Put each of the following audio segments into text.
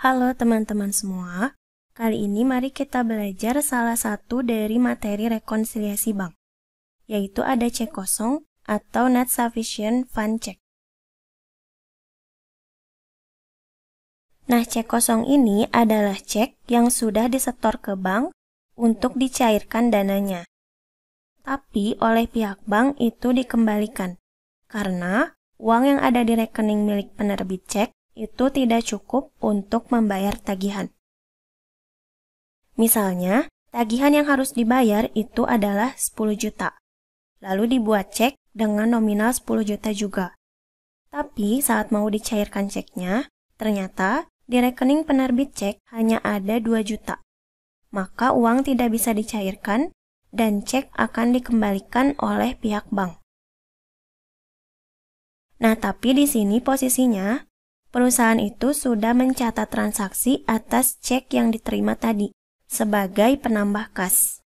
Halo teman-teman semua, kali ini mari kita belajar salah satu dari materi rekonsiliasi bank, yaitu ada cek kosong atau net sufficient fund check. Nah, cek kosong ini adalah cek yang sudah disetor ke bank untuk dicairkan dananya. Tapi oleh pihak bank itu dikembalikan, karena uang yang ada di rekening milik penerbit cek itu tidak cukup untuk membayar tagihan. Misalnya, tagihan yang harus dibayar itu adalah 10 juta. Lalu dibuat cek dengan nominal 10 juta juga. Tapi saat mau dicairkan ceknya, ternyata di rekening penerbit cek hanya ada 2 juta. Maka uang tidak bisa dicairkan dan cek akan dikembalikan oleh pihak bank. Nah, tapi di sini posisinya perusahaan itu sudah mencatat transaksi atas cek yang diterima tadi sebagai penambah kas.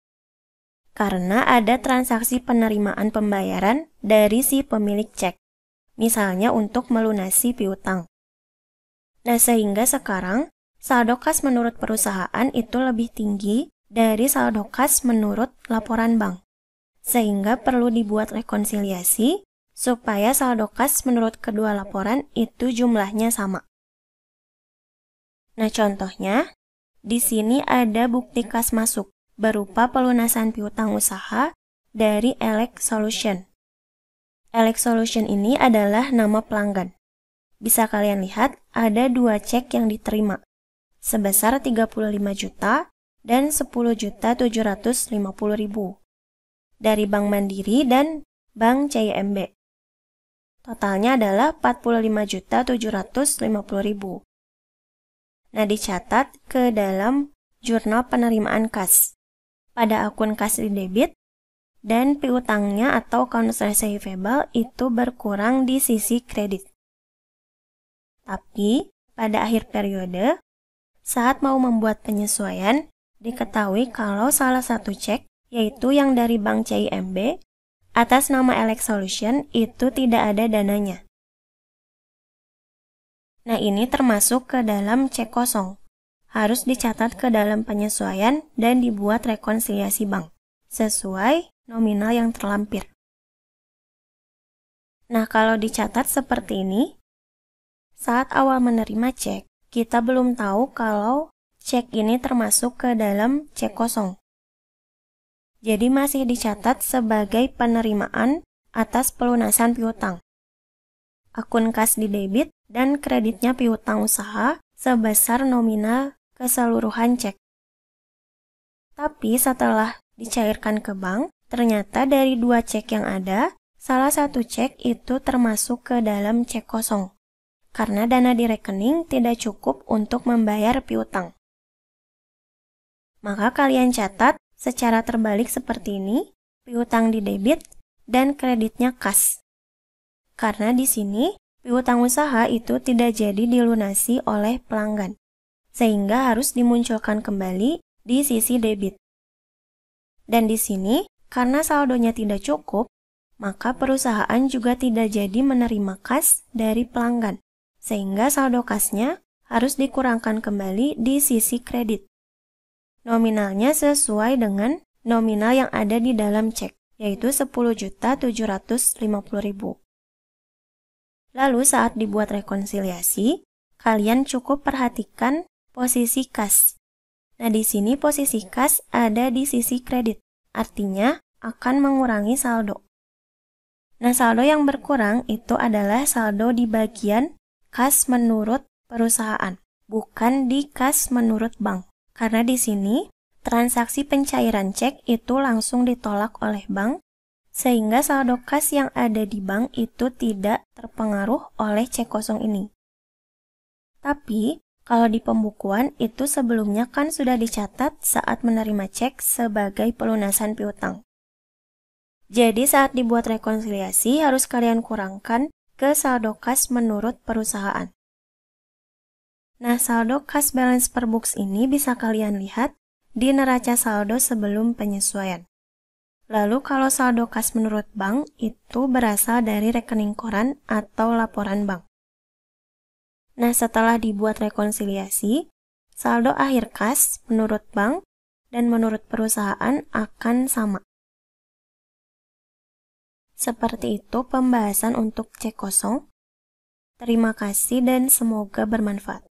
Karena ada transaksi penerimaan pembayaran dari si pemilik cek, misalnya untuk melunasi piutang. Nah, sehingga sekarang saldo kas menurut perusahaan itu lebih tinggi dari saldo kas menurut laporan bank. Sehingga perlu dibuat rekonsiliasi supaya saldo kas menurut kedua laporan itu jumlahnya sama. Nah, contohnya, di sini ada bukti kas masuk berupa pelunasan piutang usaha dari Elec Solution. Elec Solution ini adalah nama pelanggan. Bisa kalian lihat ada 2 cek yang diterima, sebesar 35 juta dan 10.750.000 dari Bank Mandiri dan Bank CIMB. Totalnya adalah 45.750.000. Nah, dicatat ke dalam jurnal penerimaan kas pada akun kas di debit, dan piutangnya atau accounts receivable itu berkurang di sisi kredit. Tapi pada akhir periode, saat mau membuat penyesuaian, diketahui kalau salah satu cek, yaitu yang dari Bank CIMB, atas nama Elec Solution itu tidak ada dananya. Nah, ini termasuk ke dalam cek kosong. Harus dicatat ke dalam penyesuaian dan dibuat rekonsiliasi bank, sesuai nominal yang terlampir. Nah, kalau dicatat seperti ini, saat awal menerima cek, kita belum tahu kalau cek ini termasuk ke dalam cek kosong. Jadi masih dicatat sebagai penerimaan atas pelunasan piutang. Akun kas di debit dan kreditnya piutang usaha sebesar nominal keseluruhan cek. Tapi setelah dicairkan ke bank, ternyata dari 2 cek yang ada, salah satu cek itu termasuk ke dalam cek kosong. Karena dana di rekening tidak cukup untuk membayar piutang. Maka kalian catat secara terbalik seperti ini, piutang di debit dan kreditnya kas. Karena di sini, piutang usaha itu tidak jadi dilunasi oleh pelanggan, sehingga harus dimunculkan kembali di sisi debit. Dan di sini, karena saldonya tidak cukup, maka perusahaan juga tidak jadi menerima kas dari pelanggan, sehingga saldo kasnya harus dikurangkan kembali di sisi kredit. Nominalnya sesuai dengan nominal yang ada di dalam cek, yaitu 10.750.000. Lalu saat dibuat rekonsiliasi, kalian cukup perhatikan posisi kas. Nah, di sini posisi kas ada di sisi kredit, artinya akan mengurangi saldo. Nah, saldo yang berkurang itu adalah saldo di bagian kas menurut perusahaan, bukan di kas menurut bank. Karena di sini, transaksi pencairan cek itu langsung ditolak oleh bank, sehingga saldo kas yang ada di bank itu tidak terpengaruh oleh cek kosong ini. Tapi, kalau di pembukuan itu sebelumnya kan sudah dicatat saat menerima cek sebagai pelunasan piutang. Jadi saat dibuat rekonsiliasi harus kalian kurangkan ke saldo kas menurut perusahaan. Nah, saldo kas balance per books ini bisa kalian lihat di neraca saldo sebelum penyesuaian. Lalu kalau saldo kas menurut bank itu berasal dari rekening koran atau laporan bank. Nah, setelah dibuat rekonsiliasi, saldo akhir kas menurut bank dan menurut perusahaan akan sama. Seperti itu pembahasan untuk cek kosong. Terima kasih dan semoga bermanfaat.